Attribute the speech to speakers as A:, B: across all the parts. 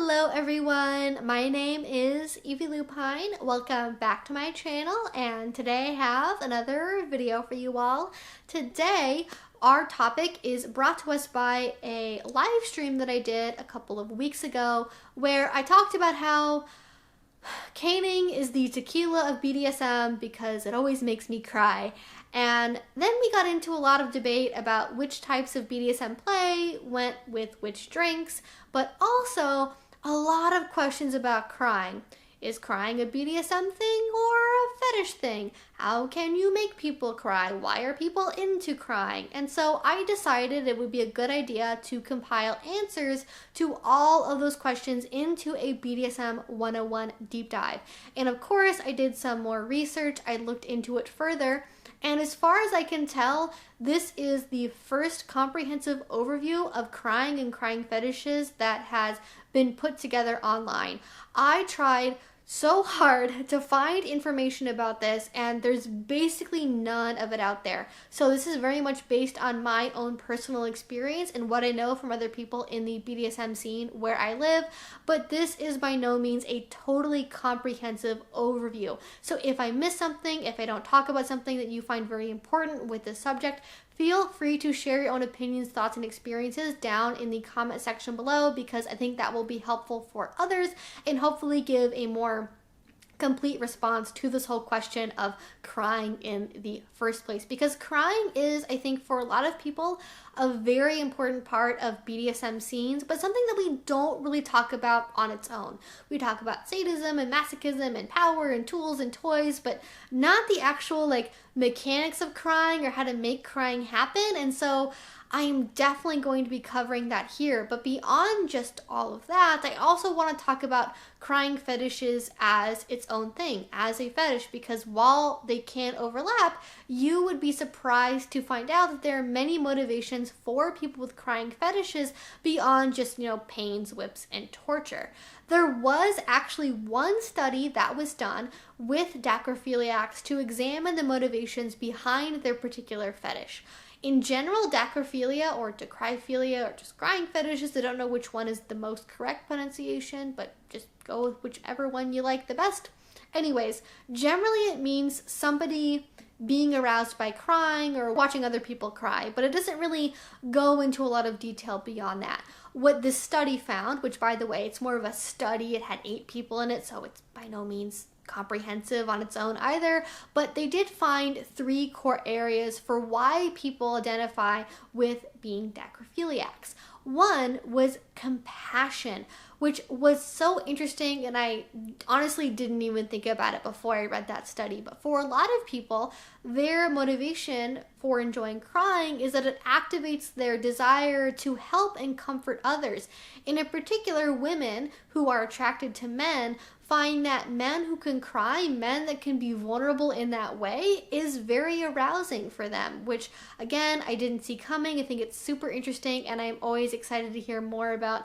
A: Hello everyone, my name is Evie Lupine. Welcome back to my channel, and today I have another video for you all. Today our topic is brought to us by a live stream that I did a couple of weeks ago where I talked about how caning is the tequila of BDSM because it always makes me cry. And then we got into a lot of debate about which types of BDSM play went with which drinks, but also a lot of questions about crying. Is crying a BDSM thing or a fetish thing? How can you make people cry? Why are people into crying? And so I decided it would be a good idea to compile answers to all of those questions into a BDSM 101 deep dive. And of course, I did some more research. I looked into it further. And as far as I can tell, this is the first comprehensive overview of crying and crying fetishes that has been put together online. I tried so hard to find information about this, and there's basically none of it out there. So this is very much based on my own personal experience and what I know from other people in the BDSM scene where I live, but this is by no means a totally comprehensive overview. So if I miss something, if I don't talk about something that you find very important with this subject, feel free to share your own opinions, thoughts, and experiences down in the comment section below, because I think that will be helpful for others and hopefully give a more complete response to this whole question of crying in the first place. Because crying is, I think, for a lot of people, a very important part of BDSM scenes, but something that we don't really talk about on its own. We talk about sadism and masochism and power and tools and toys, but not the actual mechanics of crying or how to make crying happen. And so I'm definitely going to be covering that here. But beyond just all of that, I also want to talk about crying fetishes as its own thing, as a fetish, because while they can overlap, you would be surprised to find out that there are many motivations for people with crying fetishes beyond just, pains, whips, and torture. There was actually one study that was done with dacryphiliacs to examine the motivations behind their particular fetish. In general, dacryphilia or dacryphilia or just crying fetishes, I don't know which one is the most correct pronunciation, but just go with whichever one you like the best. Anyways, generally it means somebody being aroused by crying or watching other people cry, but it doesn't really go into a lot of detail beyond that. What this study found, which by the way, it's more of a study, it had 8 people in it, so it's by no means comprehensive on its own either, but they did find 3 core areas for why people identify with being dacryphiliacs. One was compassion, which was so interesting, and I honestly didn't even think about it before I read that study. But for a lot of people, their motivation for enjoying crying is that it activates their desire to help and comfort others. And in particular, women who are attracted to men find that men who can cry, men that can be vulnerable in that way, is very arousing for them, which again, I didn't see coming. I think it's super interesting, and I'm always excited to hear more about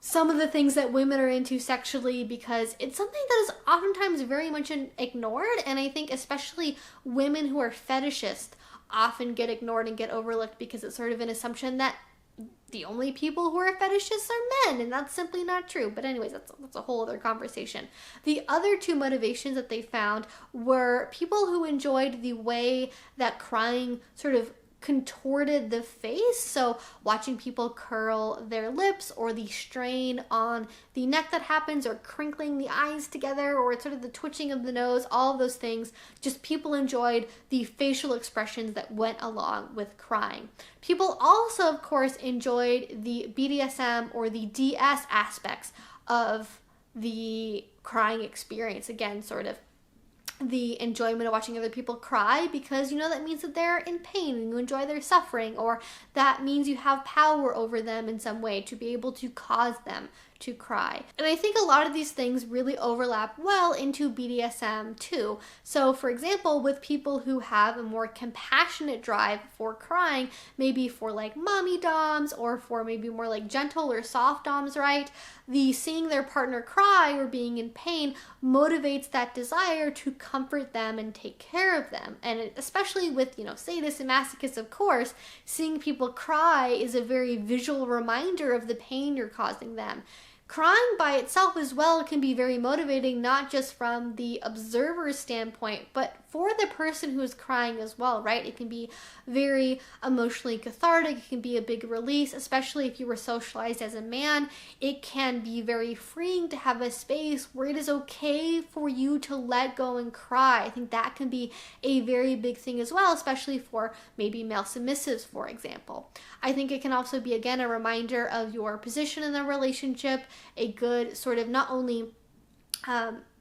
A: some of the things that women are into sexually, because it's something that is oftentimes very much ignored, and I think especially women who are fetishists often get ignored and get overlooked because it's sort of an assumption that the only people who are fetishists are men, and that's simply not true. But anyways, that's a whole other conversation. The other 2 motivations that they found were people who enjoyed the way that crying sort of contorted the face, so watching people curl their lips, or the strain on the neck that happens, or crinkling the eyes together, or sort of the twitching of the nose, all of those things. Just people enjoyed the facial expressions that went along with crying. People also, of course, enjoyed the BDSM or the DS aspects of the crying experience. Again, sort of the enjoyment of watching other people cry, because that means that they're in pain and you enjoy their suffering, or that means you have power over them in some way to be able to cause them to cry. And I think a lot of these things really overlap well into BDSM too. So for example, with people who have a more compassionate drive for crying, maybe for mommy doms, or for maybe more gentle or soft doms, right? The seeing their partner cry or being in pain motivates that desire to comfort them and take care of them. And especially with, sadists and masochists, of course, seeing people cry is a very visual reminder of the pain you're causing them. crying by itself as well can be very motivating, not just from the observer's standpoint, but for the person who's crying as well, right? It can be very emotionally cathartic. It can be a big release, especially if you were socialized as a man. It can be very freeing to have a space where it is okay for you to let go and cry. I think that can be a very big thing as well, especially for maybe male submissives, for example. I think it can also be, again, a reminder of your position in the relationship, a good sort of not only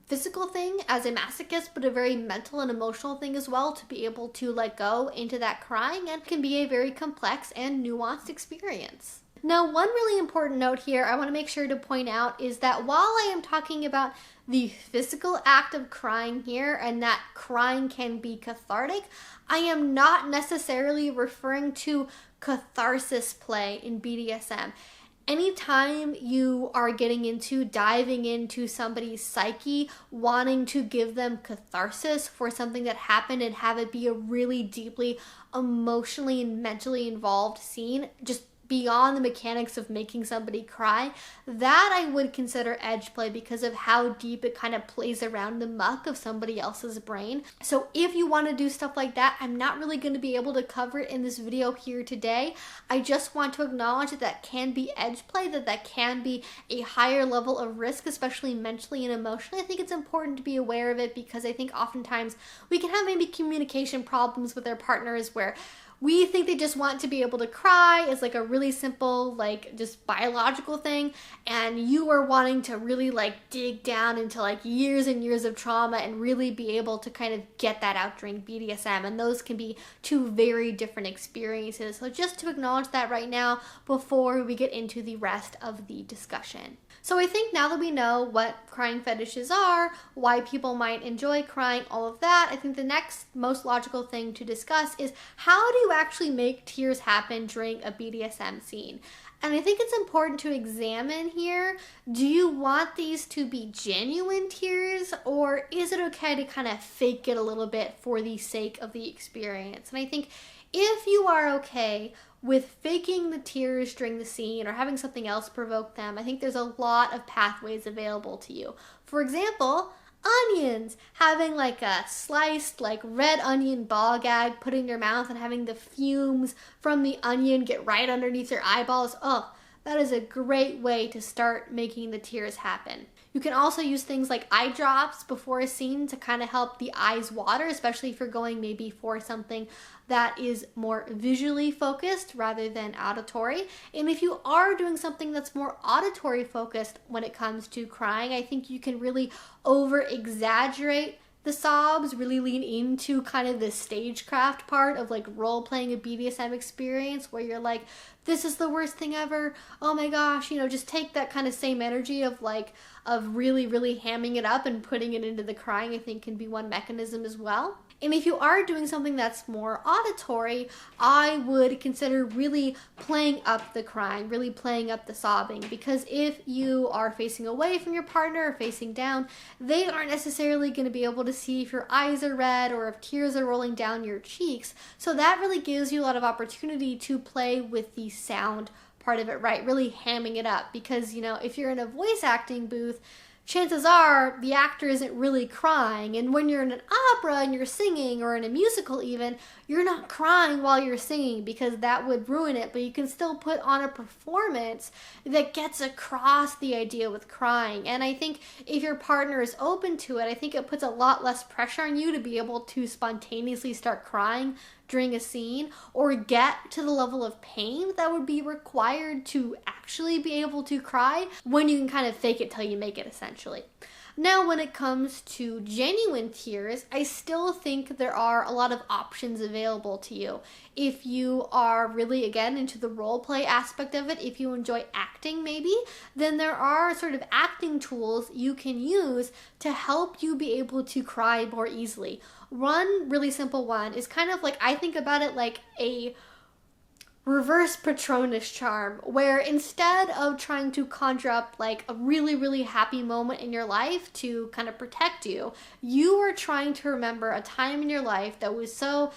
A: physical thing as a masochist, but a very mental and emotional thing as well, to be able to let go into that crying, and can be a very complex and nuanced experience. Now, one really important note here I want to make sure to point out is that while I am talking about the physical act of crying here, and that crying can be cathartic, I am not necessarily referring to catharsis play in BDSM. Anytime you are diving into somebody's psyche, wanting to give them catharsis for something that happened and have it be a really deeply emotionally and mentally involved scene, just beyond the mechanics of making somebody cry, that I would consider edge play because of how deep it kind of plays around the muck of somebody else's brain. So if you want to do stuff like that, I'm not really going to be able to cover it in this video here today. I just want to acknowledge that that can be edge play, that can be a higher level of risk, especially mentally and emotionally. I think it's important to be aware of it because I think oftentimes we can have maybe communication problems with our partners where we think they just want to be able to cry is like a really simple, like just biological thing, and you are wanting to really like dig down into like years and years of trauma and really be able to kind of get that out during BDSM, and those can be two very different experiences. So just to acknowledge that right now before we get into the rest of the discussion. So I think now that we know what crying fetishes are, why people might enjoy crying, all of that, I think the next most logical thing to discuss is how do you actually make tears happen during a BDSM scene? And I think it's important to examine here, do you want these to be genuine tears, or is it okay to kind of fake it a little bit for the sake of the experience? And I think if you are okay with faking the tears during the scene or having something else provoke them, I think there's a lot of pathways available to you. For example, onions, having like a sliced like red onion ball gag put in your mouth and having the fumes from the onion get right underneath your eyeballs. Oh, that is a great way to start making the tears happen. You can also use things like eye drops before a scene to kind of help the eyes water, especially if you're going maybe for something that is more visually focused rather than auditory. And if you are doing something that's more auditory focused when it comes to crying, I think you can really over exaggerate the sobs, really lean into kind of the stagecraft part of like role playing a BDSM experience where you're like, this is the worst thing ever, oh my gosh, just take that kind of same energy of really, really hamming it up and putting it into the crying, I think can be one mechanism as well. And if you are doing something that's more auditory, I would consider really playing up the crying, really playing up the sobbing, because if you are facing away from your partner or facing down, they aren't necessarily going to be able to see if your eyes are red or if tears are rolling down your cheeks. So that really gives you a lot of opportunity to play with the sound part of it, right? Really hamming it up, because if you're in a voice acting booth, chances are the actor isn't really crying. And when you're in an opera and you're singing, or in a musical even, you're not crying while you're singing because that would ruin it, but you can still put on a performance that gets across the idea with crying. And I think if your partner is open to it, I think it puts a lot less pressure on you to be able to spontaneously start crying during a scene, or get to the level of pain that would be required to actually be able to cry, when you can kind of fake it till you make it, essentially. Now, when it comes to genuine tears, I still think there are a lot of options available to you. If you are really, again, into the role play aspect of it, if you enjoy acting maybe, then there are sort of acting tools you can use to help you be able to cry more easily. One really simple one is kind of like, I think about it like a reverse Patronus charm, where instead of trying to conjure up like a really, really happy moment in your life to kind of protect you, you are trying to remember a time in your life that was so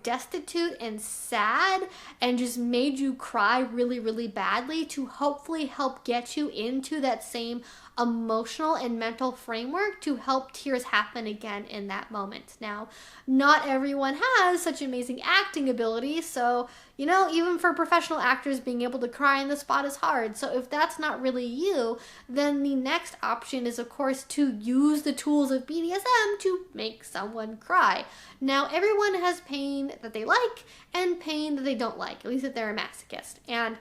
A: destitute and sad and just made you cry really, really badly to hopefully help get you into that same emotional and mental framework to help tears happen again in that moment. Now, not everyone has such amazing acting ability, so even for professional actors, being able to cry on the spot is hard. So if that's not really you, then the next option is, of course, to use the tools of BDSM to make someone cry. Now, everyone has pain that they like and pain that they don't like, at least if they're a masochist. And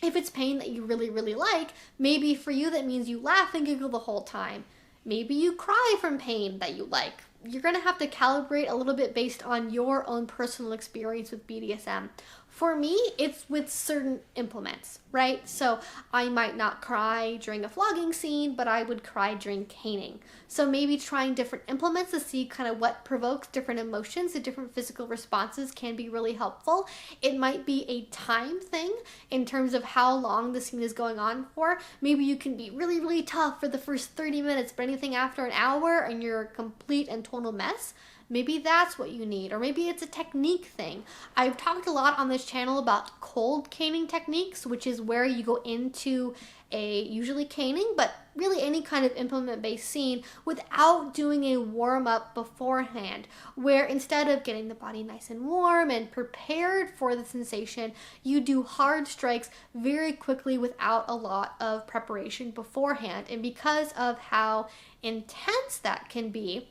A: if it's pain that you really, really like, maybe for you that means you laugh and giggle the whole time. Maybe you cry from pain that you like. You're going to have to calibrate a little bit based on your own personal experience with BDSM. For me, it's with certain implements, right? So I might not cry during a flogging scene, but I would cry during caning. So maybe trying different implements to see kind of what provokes different emotions and different physical responses can be really helpful. It might be a time thing in terms of how long the scene is going on for. Maybe you can be really, really tough for the first 30 minutes, but anything after an hour and you're a complete and total mess. Maybe that's what you need, or maybe it's a technique thing. I've talked a lot on this channel about cold caning techniques, which is where you go into a usually caning, but really any kind of implement-based scene without doing a warm-up beforehand, where instead of getting the body nice and warm and prepared for the sensation, you do hard strikes very quickly without a lot of preparation beforehand. And because of how intense that can be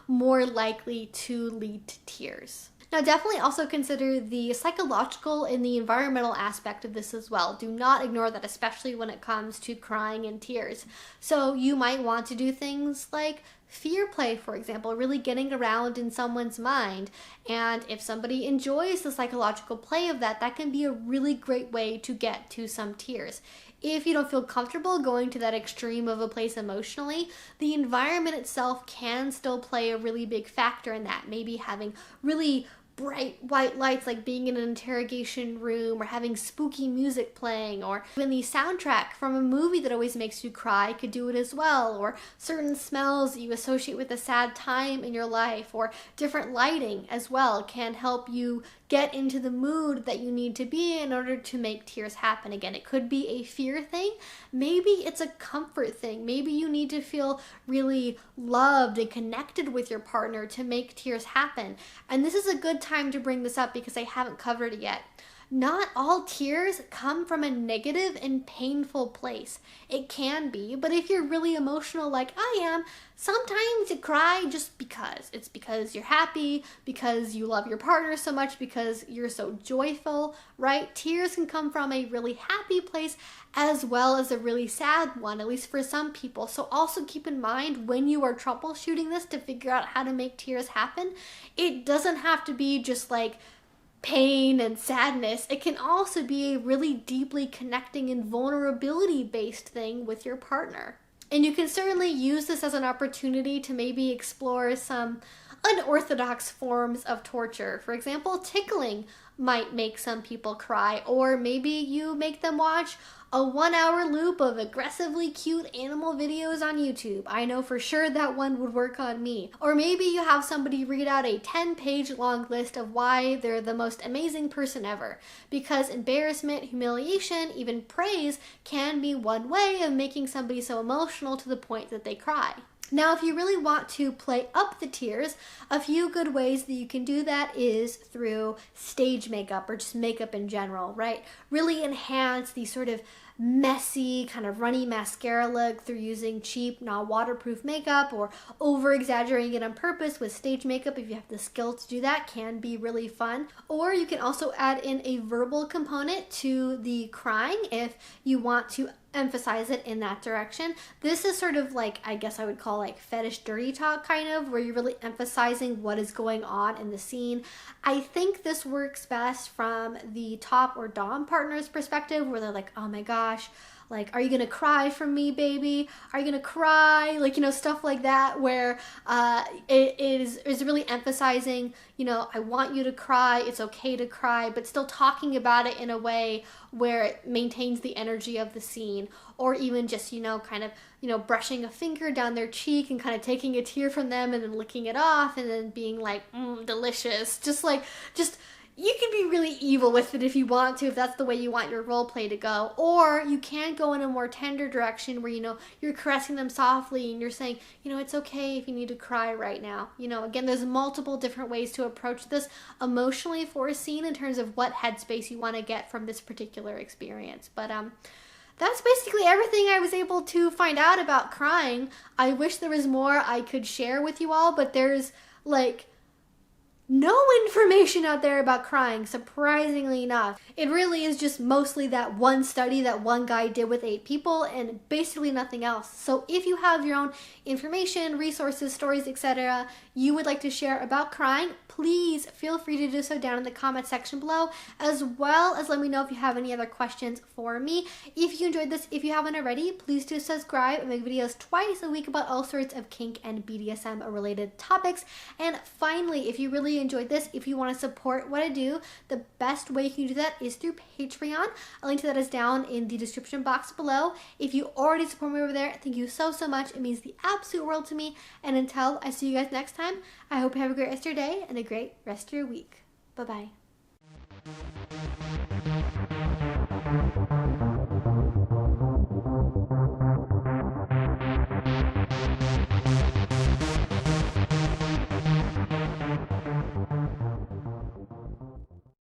A: more likely to lead to tears. Now, definitely also consider the psychological and the environmental aspect of this as well. Do not ignore that, especially when it comes to crying and tears. So you might want to do things like fear play, for example, really getting around in someone's mind. And if somebody enjoys the psychological play of that, that can be a really great way to get to some tears. If you don't feel comfortable going to that extreme of a place emotionally, the environment itself can still play a really big factor in that. Maybe having really bright white lights, like being in an interrogation room, or having spooky music playing, or even the soundtrack from a movie that always makes you cry could do it as well, or certain smells that you associate with a sad time in your life, or different lighting as well can help you get into the mood that you need to be in order to make tears happen again. It could be a fear thing, maybe it's a comfort thing, maybe you need to feel really loved and connected with your partner to make tears happen. And this is a good time to bring this up because I haven't covered it yet. Not all tears come from a negative and painful place. It can be, but if you're really emotional like I am, sometimes you cry just because. It's because you're happy, because you love your partner so much, because you're so joyful, right? Tears can come from a really happy place as well as a really sad one, at least for some people. So also keep in mind when you are troubleshooting this to figure out how to make tears happen, it doesn't have to be just like pain and sadness. It can also be a really deeply connecting and vulnerability based thing with your partner. And you can certainly use this as an opportunity to maybe explore some unorthodox forms of torture. For example, tickling might make some people cry, or maybe you make them watch a 1-hour loop of aggressively cute animal videos on YouTube. I know for sure that one would work on me. Or maybe you have somebody read out a 10-page long list of why they're the most amazing person ever. Because embarrassment, humiliation, even praise can be one way of making somebody so emotional to the point that they cry. Now, if you really want to play up the tears, a few good ways that you can do that is through stage makeup or just makeup in general, right? Really enhance the sort of messy, kind of runny mascara look through using cheap, non-waterproof makeup, or over-exaggerating it on purpose with stage makeup. If you have the skill to do that, can be really fun. Or you can also add in a verbal component to the crying if you want to emphasize it in that direction. This is sort of like, I guess I would call like fetish dirty talk kind of, where you're really emphasizing what is going on in the scene. I think this works best from the top or dom partner's perspective, where they're like, oh my gosh, like, are you gonna cry from me, baby? Are you gonna cry? Like, you know, stuff like that, where it is really emphasizing, you know, I want you to cry, it's okay to cry, but still talking about it in a way where it maintains the energy of the scene. Or even just, you know, kind of, you know, brushing a finger down their cheek and kind of taking a tear from them and then licking it off and then being like, delicious. Just you can be really evil with it if you want to, if that's the way you want your role play to go. Or you can go in a more tender direction where, you know, you're caressing them softly and you're saying, you know, it's okay if you need to cry right now. You know, again, there's multiple different ways to approach this emotionally for a scene in terms of what headspace you want to get from this particular experience. But that's basically everything I was able to find out about crying. I wish there was more I could share with you all, but there's like no information out there about crying, surprisingly enough. It really is just mostly that one study that one guy did with 8 people and basically nothing else. So if you have your own information, resources, stories, etc. you would like to share about crying, please feel free to do so down in the comment section below, as well as let me know if you have any other questions for me. If you enjoyed this, if you haven't already, please do subscribe. I make videos twice a week about all sorts of kink and BDSM related topics. And finally, if you really enjoyed this, if you want to support what I do, the best way you can do that is through Patreon. A link to that is down in the description box below. If you already support me over there, thank you so much. It means the absolute world to me. And until I see you guys next time, I hope you have a great rest of your day and a great rest of your week. Bye-bye.